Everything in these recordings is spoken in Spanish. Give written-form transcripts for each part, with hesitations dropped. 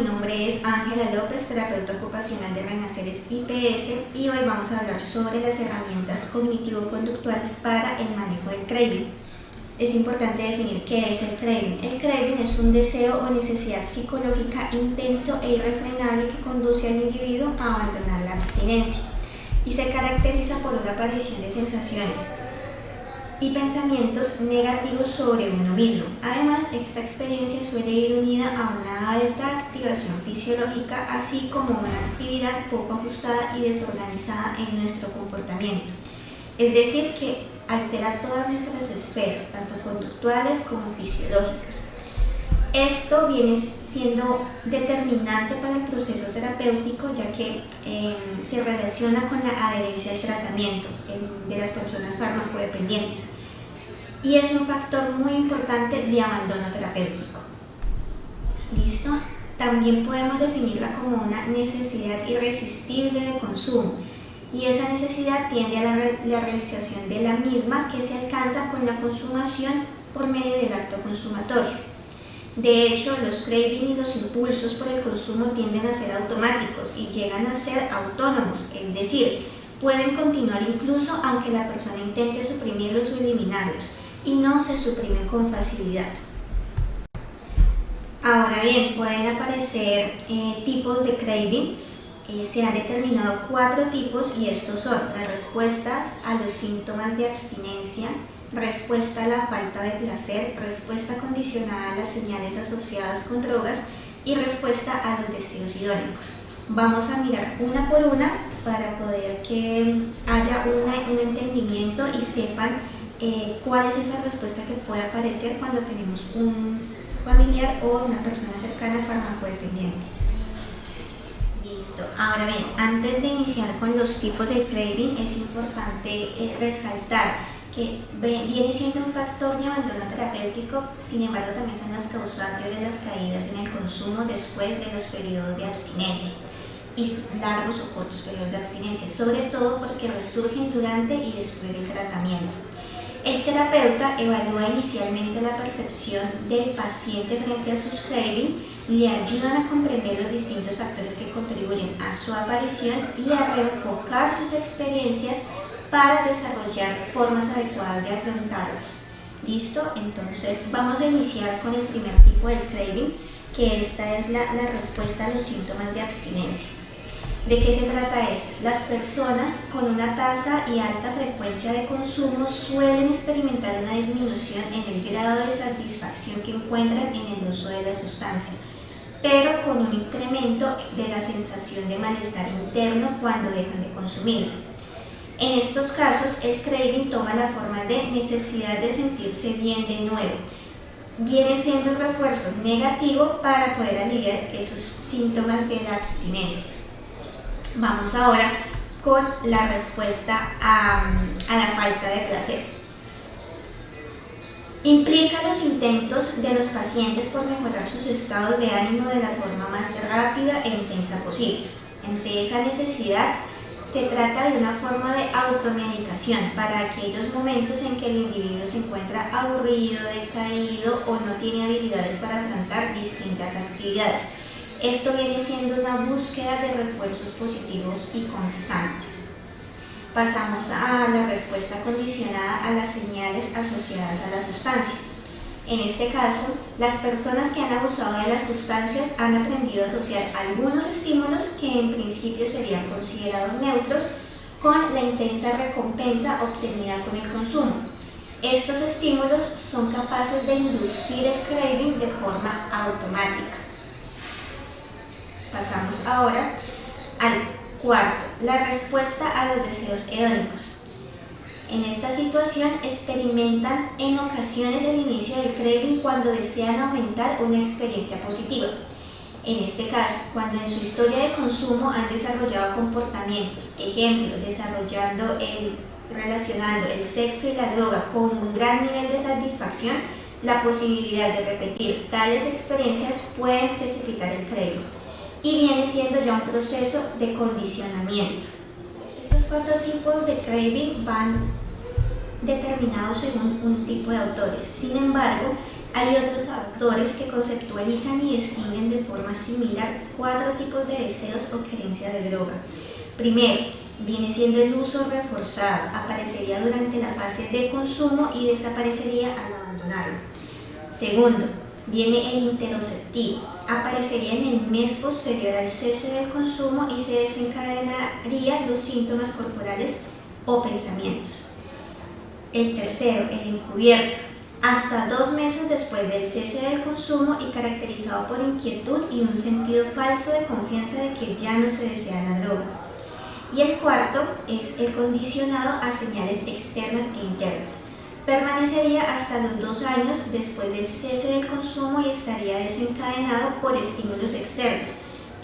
nombre es Ángela López, terapeuta ocupacional de Renaceres IPS, y hoy vamos a hablar sobre las herramientas cognitivo-conductuales para el manejo del craving. Es importante definir qué es el craving. El craving es un deseo o necesidad psicológica intenso e irrefrenable que conduce al individuo a abandonar la abstinencia y se caracteriza por una aparición de sensaciones y pensamientos negativos sobre uno mismo. Además, esta experiencia suele ir unida a una alta activación fisiológica, así como una actividad poco ajustada y desorganizada en nuestro comportamiento. Es decir, que altera todas nuestras esferas, tanto conductuales como fisiológicas. Esto viene siendo determinante para el proceso terapéutico, ya que se relaciona con la adherencia al tratamiento de las personas farmacodependientes y es un factor muy importante de abandono terapéutico. ¿Listo? También podemos definirla como una necesidad irresistible de consumo, y esa necesidad tiende a la realización de la misma, que se alcanza con la consumación por medio del acto consumatorio. De hecho, los craving y los impulsos por el consumo tienden a ser automáticos y llegan a ser autónomos, es decir, pueden continuar incluso aunque la persona intente suprimirlos o eliminarlos, y no se suprimen con facilidad. Ahora bien, pueden aparecer tipos de craving. Se han determinado 4 tipos, y estos son la respuesta a los síntomas de abstinencia, respuesta a la falta de placer, respuesta condicionada a las señales asociadas con drogas y respuesta a los deseos hedónicos. Vamos a mirar una por una para poder que haya un entendimiento y sepan cuál es esa respuesta que puede aparecer cuando tenemos un familiar o una persona cercana farmacodependiente. Listo. Ahora bien, antes de iniciar con los tipos de craving, es importante resaltar que viene siendo un factor de abandono terapéutico. Sin embargo, también son las causantes de las caídas en el consumo después de los periodos de abstinencia y largos o cortos periodos de abstinencia, sobre todo porque resurgen durante y después del tratamiento. El terapeuta evalúa inicialmente la percepción del paciente frente a sus craving, le ayudan a comprender los distintos factores que contribuyen a su aparición y a reenfocar sus experiencias para desarrollar formas adecuadas de afrontarlos. ¿Listo? Entonces vamos a iniciar con el primer tipo del craving, que esta es la respuesta a los síntomas de abstinencia. ¿De qué se trata esto? Las personas con una tasa y alta frecuencia de consumo suelen experimentar una disminución en el grado de satisfacción que encuentran en el uso de la sustancia, pero con un incremento de la sensación de malestar interno cuando dejan de consumirla. En estos casos, el craving toma la forma de necesidad de sentirse bien de nuevo. Viene siendo un refuerzo negativo para poder aliviar esos síntomas de la abstinencia. Vamos ahora con la respuesta a la falta de placer. Implica los intentos de los pacientes por mejorar sus estados de ánimo de la forma más rápida e intensa posible. Ante esa necesidad, se trata de una forma de automedicación para aquellos momentos en que el individuo se encuentra aburrido, decaído o no tiene habilidades para afrontar distintas actividades. Esto viene siendo una búsqueda de refuerzos positivos y constantes. Pasamos a la respuesta condicionada a las señales asociadas a la sustancia. En este caso, las personas que han abusado de las sustancias han aprendido a asociar algunos estímulos que en principio serían considerados neutros con la intensa recompensa obtenida con el consumo. Estos estímulos son capaces de inducir el craving de forma automática. Pasamos ahora al cuarto, la respuesta a los deseos hedónicos. En esta situación experimentan en ocasiones el inicio del craving cuando desean aumentar una experiencia positiva. En este caso, cuando en su historia de consumo han desarrollado comportamientos, ejemplo, relacionando el sexo y la droga con un gran nivel de satisfacción, la posibilidad de repetir tales experiencias pueden precipitar el craving y viene siendo ya un proceso de condicionamiento. Estos 4 tipos de craving van determinados según un tipo de autores. Sin embargo, Hay otros autores que conceptualizan y distinguen de forma similar 4 tipos de deseos o querencia de droga. Primero, viene siendo el uso reforzado, aparecería durante la fase de consumo y desaparecería al abandonarlo. Segundo, viene el interoceptivo, aparecería en el mes posterior al cese del consumo y se desencadenarían los síntomas corporales o pensamientos. El tercero, el encubierto, hasta 2 meses después del cese del consumo y caracterizado por inquietud y un sentido falso de confianza de que ya no se desea la droga. Y el cuarto es el condicionado a señales externas e internas. Permanecería hasta los 2 años después del cese del consumo y estaría desencadenado por estímulos externos,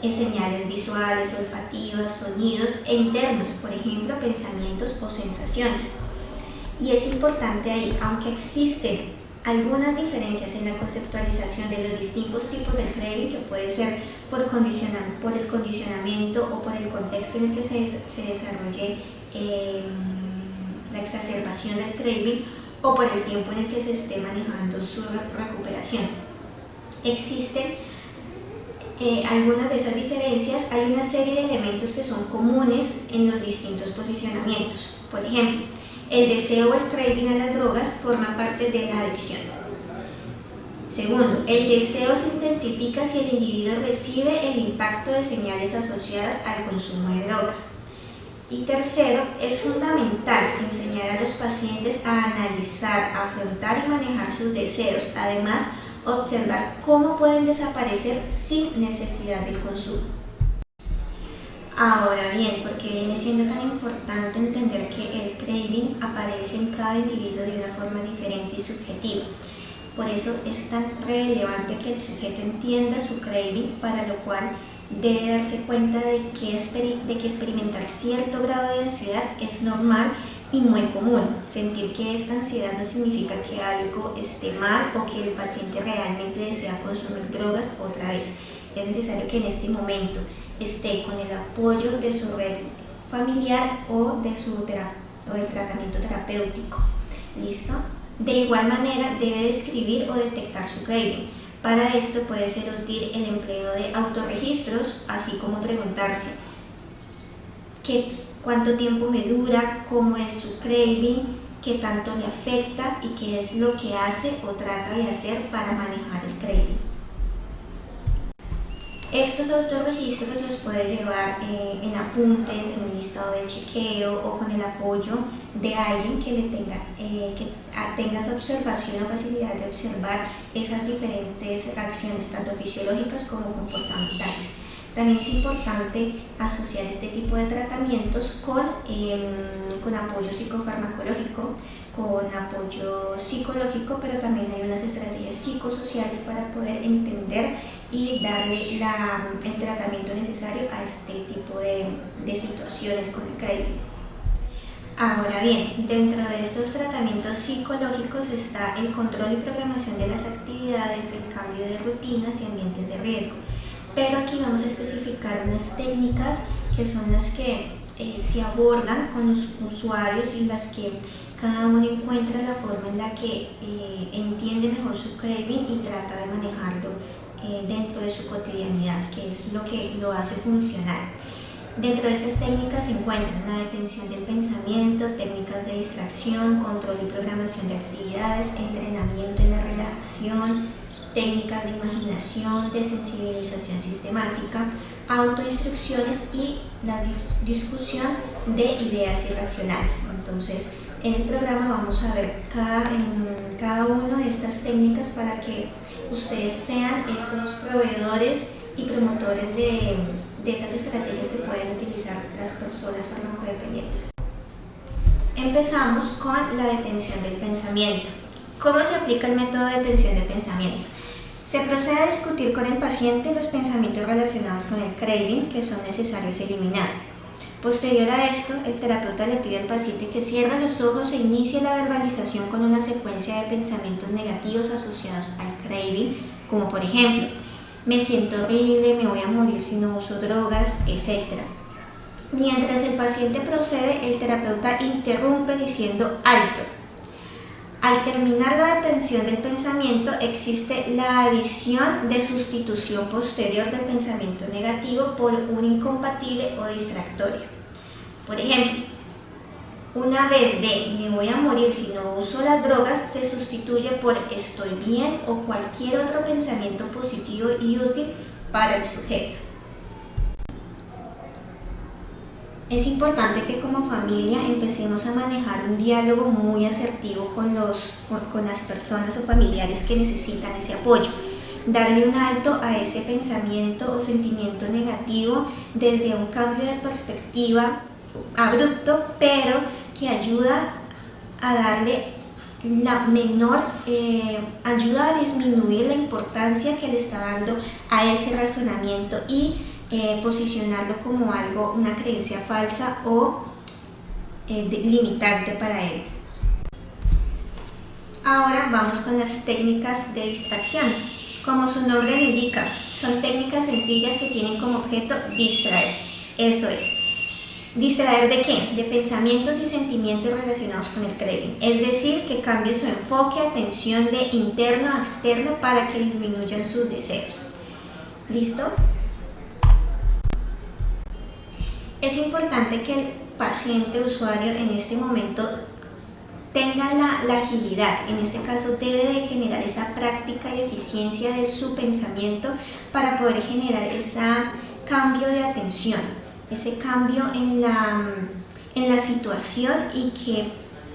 señales visuales, olfativas, sonidos e internos, por ejemplo, pensamientos o sensaciones. Y es importante ahí, aunque existen algunas diferencias en la conceptualización de los distintos tipos del craving, que puede ser por el condicionamiento o por el contexto en el que se desarrolle la exacerbación del craving o por el tiempo en el que se esté manejando su recuperación. Existen algunas de esas diferencias. Hay una serie de elementos que son comunes en los distintos posicionamientos. Por ejemplo, el deseo o el craving a las drogas forma parte de la adicción. Segundo, el deseo se intensifica si el individuo recibe el impacto de señales asociadas al consumo de drogas. Y tercero, es fundamental enseñar a los pacientes a analizar, afrontar y manejar sus deseos, además observar cómo pueden desaparecer sin necesidad del consumo. Ahora bien, ¿por qué viene siendo tan importante entender que el craving aparece en cada individuo de una forma diferente y subjetiva? Por eso es tan relevante que el sujeto entienda su craving, para lo cual debe darse cuenta de que experimentar cierto grado de ansiedad es normal y muy común. Sentir que esta ansiedad no significa que algo esté mal o que el paciente realmente desea consumir drogas otra vez. Es necesario que en este momento esté con el apoyo de su red familiar o del tratamiento terapéutico. ¿Listo? De igual manera debe describir o detectar su craving. Para esto puede ser útil el empleo de autorregistros, así como preguntarse cuánto tiempo me dura, cómo es su craving, qué tanto le afecta y qué es lo que hace o trata de hacer para manejar el craving. Estos autorregistros los puede llevar en apuntes, en un listado de chequeo o con el apoyo de alguien que tenga esa observación o facilidad de observar esas diferentes reacciones, tanto fisiológicas como comportamentales. También es importante asociar este tipo de tratamientos con apoyo psicofarmacológico, con apoyo psicológico, pero también hay unas estrategias psicosociales para poder entender y darle el tratamiento necesario a este tipo de situaciones con el craving. Ahora bien, dentro de estos tratamientos psicológicos está el control y programación de las actividades, el cambio de rutinas y ambientes de riesgo. Pero aquí vamos a especificar unas técnicas que son las que se abordan con los usuarios y las que cada uno encuentra la forma en la que entiende mejor su craving y trata de manejarlo dentro de su cotidianidad, que es lo que lo hace funcionar. Dentro de estas técnicas se encuentran la detención del pensamiento, técnicas de distracción, control y programación de actividades, entrenamiento en la relajación, técnicas de imaginación, de sensibilización sistemática, autoinstrucciones y la discusión de ideas irracionales. Entonces, en el programa vamos a ver cada una de estas técnicas para que ustedes sean esos proveedores y promotores de esas estrategias que pueden utilizar las personas farmacodependientes. Empezamos con la detención del pensamiento. ¿Cómo se aplica el método de detención del pensamiento? Se procede a discutir con el paciente los pensamientos relacionados con el craving que son necesarios eliminar. Posterior a esto, el terapeuta le pide al paciente que cierre los ojos e inicie la verbalización con una secuencia de pensamientos negativos asociados al craving, como por ejemplo, me siento horrible, me voy a morir si no uso drogas, etc. Mientras el paciente procede, el terapeuta interrumpe diciendo alto. Al terminar la detención del pensamiento existe la adición de sustitución posterior del pensamiento negativo por un incompatible o distractorio. Por ejemplo, una vez de me voy a morir si no uso las drogas se sustituye por estoy bien o cualquier otro pensamiento positivo y útil para el sujeto. Es importante que como familia empecemos a manejar un diálogo muy asertivo con las personas o familiares que necesitan ese apoyo. Darle un alto a ese pensamiento o sentimiento negativo desde un cambio de perspectiva abrupto, pero que ayuda a darle ayuda a disminuir la importancia que le está dando a ese razonamiento y posicionarlo como algo, una creencia falsa o limitante para él. Ahora vamos con las técnicas de distracción. Como su nombre lo indica, son técnicas sencillas que tienen como objeto distraer. Eso es. ¿Distraer de qué? De pensamientos y sentimientos relacionados con el craving. Es decir, que cambie su enfoque, atención de interno a externo para que disminuyan sus deseos. ¿Listo? Es importante que el paciente usuario en este momento tenga la agilidad, en este caso debe de generar esa práctica y eficiencia de su pensamiento para poder generar ese cambio de atención, ese cambio en la situación y que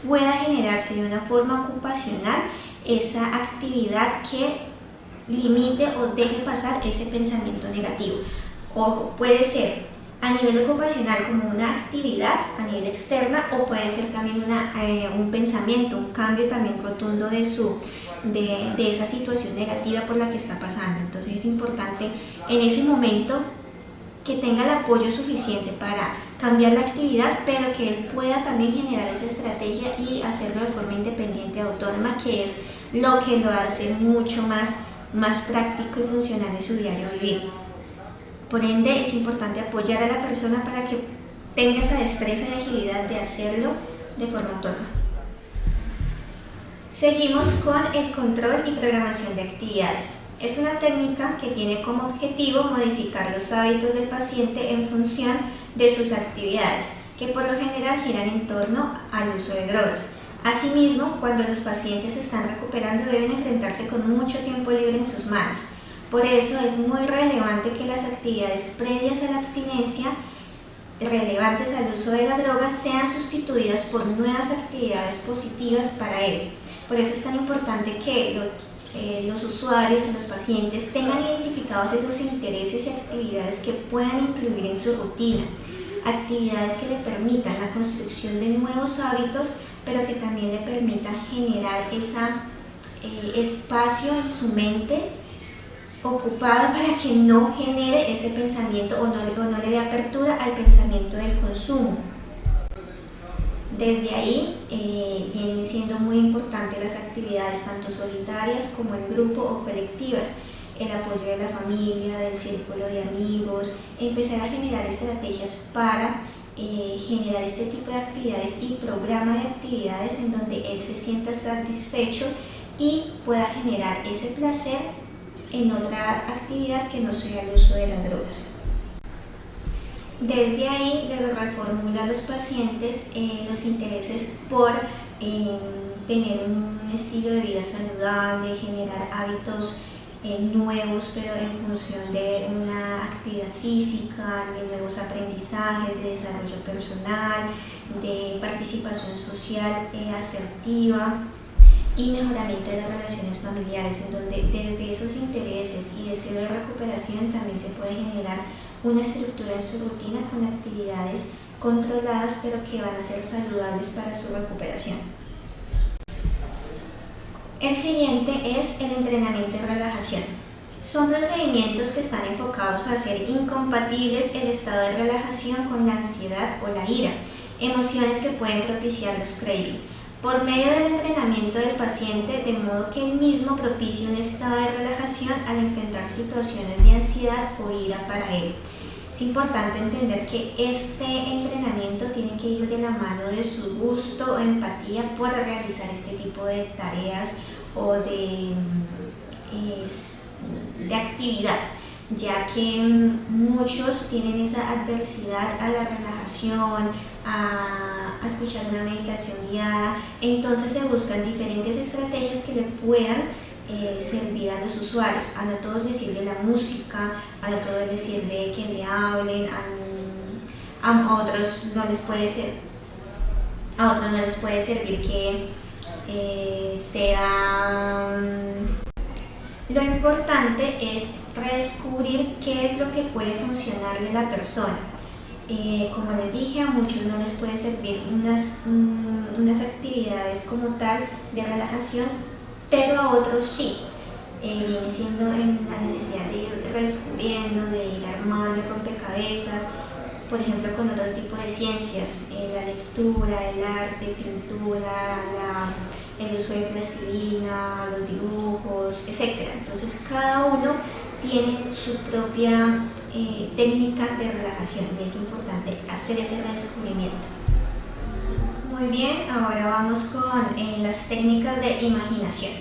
pueda generarse de una forma ocupacional esa actividad que limite o deje pasar ese pensamiento negativo. Ojo, puede ser a nivel ocupacional como una actividad a nivel externa o puede ser también un pensamiento, un cambio también rotundo de esa situación negativa por la que está pasando. Entonces es importante en ese momento que tenga el apoyo suficiente para cambiar la actividad, pero que él pueda también generar esa estrategia y hacerlo de forma independiente, autónoma, que es lo que lo hace mucho más práctico y funcional en su diario vivir. Por ende, es importante apoyar a la persona para que tenga esa destreza y agilidad de hacerlo de forma autónoma. Seguimos con el control y programación de actividades. Es una técnica que tiene como objetivo modificar los hábitos del paciente en función de sus actividades, que por lo general giran en torno al uso de drogas. Asimismo, cuando los pacientes se están recuperando deben enfrentarse con mucho tiempo libre en sus manos. Por eso es muy relevante que las actividades previas a la abstinencia, relevantes al uso de la droga, sean sustituidas por nuevas actividades positivas para él. Por eso es tan importante que los usuarios o los pacientes tengan identificados esos intereses y actividades que puedan incluir en su rutina, actividades que le permitan la construcción de nuevos hábitos, pero que también le permitan generar ese espacio en su mente ocupada para que no genere ese pensamiento o no le dé apertura al pensamiento del consumo. Desde ahí vienen siendo muy importantes las actividades tanto solitarias como en grupo o colectivas, el apoyo de la familia, del círculo de amigos, empezar a generar estrategias para generar este tipo de actividades y programa de actividades en donde él se sienta satisfecho y pueda generar ese placer en otra actividad que no sea el uso de las drogas. Desde ahí les reformula a los pacientes los intereses por tener un estilo de vida saludable, generar hábitos nuevos, pero en función de una actividad física, de nuevos aprendizajes, de desarrollo personal, de participación social asertiva y mejoramiento de las relaciones familiares, en donde desde esos intereses y deseo de recuperación también se puede generar una estructura en su rutina con actividades controladas pero que van a ser saludables para su recuperación. El siguiente es el entrenamiento en relajación. Son procedimientos que están enfocados a hacer incompatibles el estado de relajación con la ansiedad o la ira, emociones que pueden propiciar los craving. por medio del entrenamiento del paciente, de modo que él mismo propicie un estado de relajación al enfrentar situaciones de ansiedad o ira para él. Es importante entender que este entrenamiento tiene que ir de la mano de su gusto o empatía por realizar este tipo de tareas o de actividad, ya que muchos tienen esa adversidad a la relajación, a escuchar una meditación guiada. Entonces se buscan diferentes estrategias que le puedan servir a los usuarios. A no todos les sirve la música, a no todos les sirve que le hablen, a otros no les puede servir que sea. Lo importante es redescubrir qué es lo que puede funcionarle a la persona. Como les dije, a muchos no les puede servir unas actividades como tal de relajación, pero a otros sí. Viene siendo en la necesidad de ir redescubriendo, de ir armando rompecabezas, por ejemplo con otro tipo de ciencias, la lectura, el arte, pintura, el uso de plastilina, los dibujos, etc. Entonces cada uno tiene su propia técnica de relajación y es importante hacer ese redescubrimiento. Muy bien, ahora vamos con las técnicas de imaginación.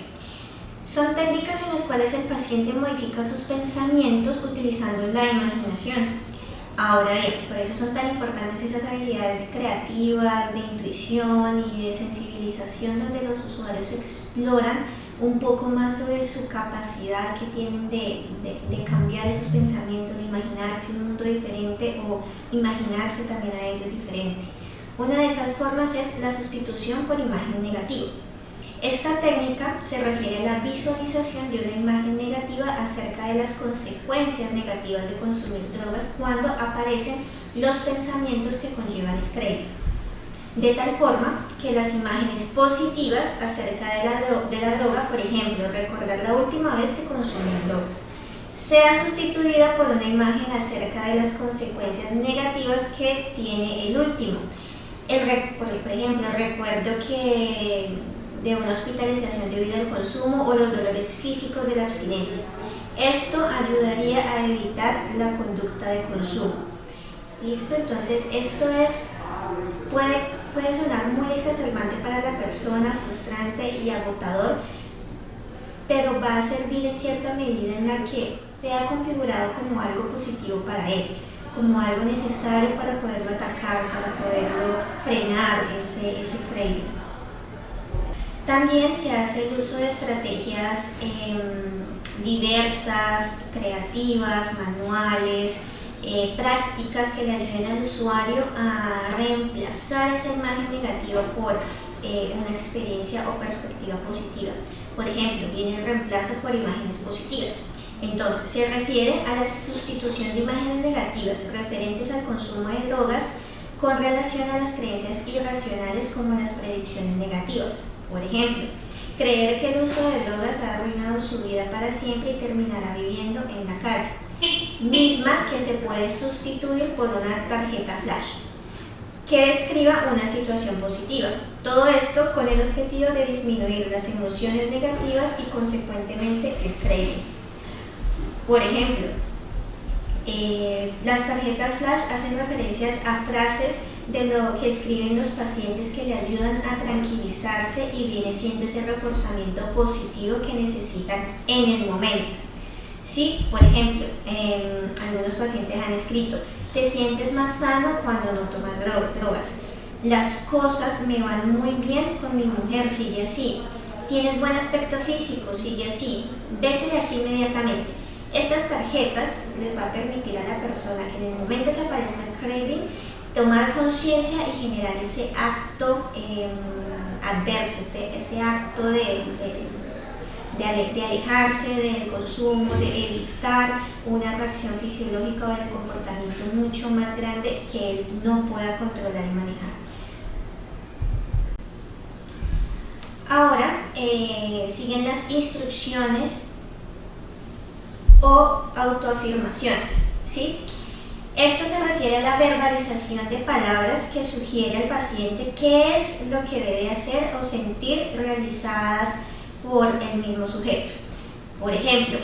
Son técnicas en las cuales el paciente modifica sus pensamientos utilizando la imaginación. Ahora bien, por eso son tan importantes esas habilidades creativas, de intuición y de sensibilización, donde los usuarios exploran un poco más sobre su capacidad que tienen de cambiar esos pensamientos, de imaginarse un mundo diferente o imaginarse también a ellos diferente. Una de esas formas es la sustitución por imagen negativa. Esta técnica se refiere a la visualización de una imagen negativa acerca de las consecuencias negativas de consumir drogas cuando aparecen los pensamientos que conllevan el craving. De tal forma que las imágenes positivas acerca de la droga, por ejemplo, recordar la última vez que consumí drogas, sea sustituida por una imagen acerca de las consecuencias negativas que tiene el último. Por ejemplo, recuerdo de una hospitalización debido al consumo o los dolores físicos de la abstinencia. Esto ayudaría a evitar la conducta de consumo. ¿Listo? Entonces esto puede sonar muy exacerbante para la persona, frustrante y agotador, pero va a servir en cierta medida en la que sea configurado como algo positivo para él, como algo necesario para poderlo atacar, para poderlo frenar ese craving. También se hace el uso de estrategias diversas, creativas, manuales, prácticas que le ayuden al usuario a reemplazar esa imagen negativa por una experiencia o perspectiva positiva. Por ejemplo, viene el reemplazo por imágenes positivas. Entonces, se refiere a la sustitución de imágenes negativas referentes al consumo de drogas con relación a las creencias irracionales como las predicciones negativas. Por ejemplo, creer que el uso de drogas ha arruinado su vida para siempre y terminará viviendo en la calle, misma que se puede sustituir por una tarjeta flash que describa una situación positiva. Todo esto con el objetivo de disminuir las emociones negativas y consecuentemente el craving. Por ejemplo, las tarjetas flash hacen referencias a frases de lo que escriben los pacientes que le ayudan a tranquilizarse y viene siendo ese reforzamiento positivo que necesitan en el momento. Sí, por ejemplo, algunos pacientes han escrito: te sientes más sano cuando no tomas drogas. Las cosas me van muy bien con mi mujer, sigue así. Tienes buen aspecto físico, sigue así. Vete de aquí inmediatamente. Estas tarjetas les va a permitir a la persona que en el momento que aparezca el craving tomar conciencia y generar ese acto adverso, ese acto de alejarse del consumo, de evitar una reacción fisiológica o del comportamiento mucho más grande que él no pueda controlar y manejar. Ahora siguen las instrucciones o autoafirmaciones, ¿sí? Esto se refiere requiere la verbalización de palabras que sugiere al paciente qué es lo que debe hacer o sentir realizadas por el mismo sujeto. Por ejemplo,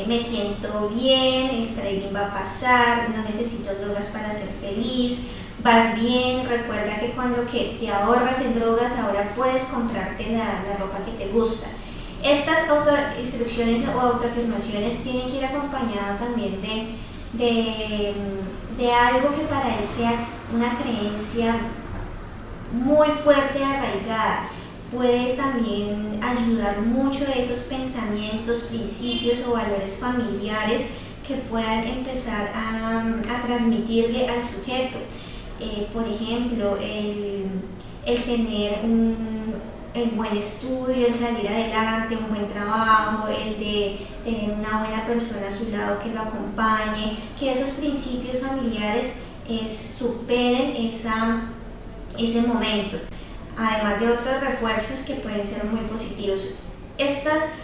me siento bien, el craving va a pasar, no necesito drogas para ser feliz, vas bien, recuerda que con lo que te ahorras en drogas ahora puedes comprarte la ropa que te gusta. Estas autoinstrucciones o autoafirmaciones tienen que ir acompañadas también de algo que para él sea una creencia muy fuerte, arraigada. Puede también ayudar mucho a esos pensamientos, principios o valores familiares que puedan empezar a transmitirle al sujeto. Por ejemplo, el tener el buen estudio, el salir adelante, un buen trabajo, el de tener una buena persona a su lado que lo acompañe, que esos principios familiares superen ese momento, además de otros refuerzos que pueden ser muy positivos. Estas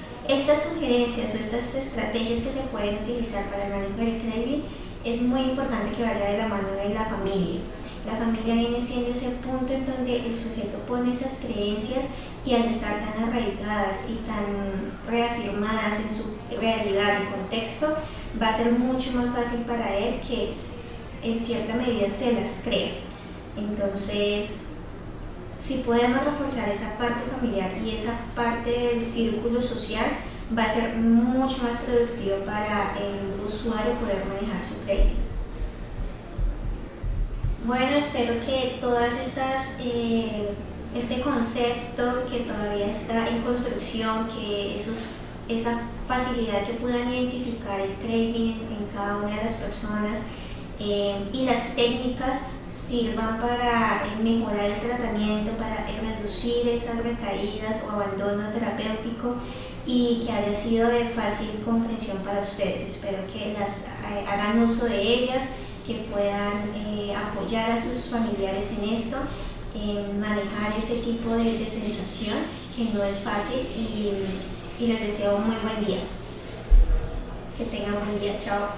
sugerencias o estas estrategias que se pueden utilizar para el manejo del craving es muy importante que vaya de la mano de la familia. La familia viene siendo ese punto en donde el sujeto pone esas creencias y al estar tan arraigadas y tan reafirmadas en su realidad y contexto, va a ser mucho más fácil para él que en cierta medida se las crea. Entonces, si podemos reforzar esa parte familiar y esa parte del círculo social, va a ser mucho más productivo para el usuario poder manejar su craving. Bueno, espero que todas este concepto que todavía está en construcción, que esa facilidad que puedan identificar el craving en cada una de las personas y las técnicas sirvan para mejorar el tratamiento, para reducir esas recaídas o abandono terapéutico y que haya sido de fácil comprensión para ustedes. Espero que hagan uso de ellas, que puedan apoyar a sus familiares en esto, en manejar ese tipo de sensación que no es fácil y les deseo un muy buen día. Que tengan buen día, chao.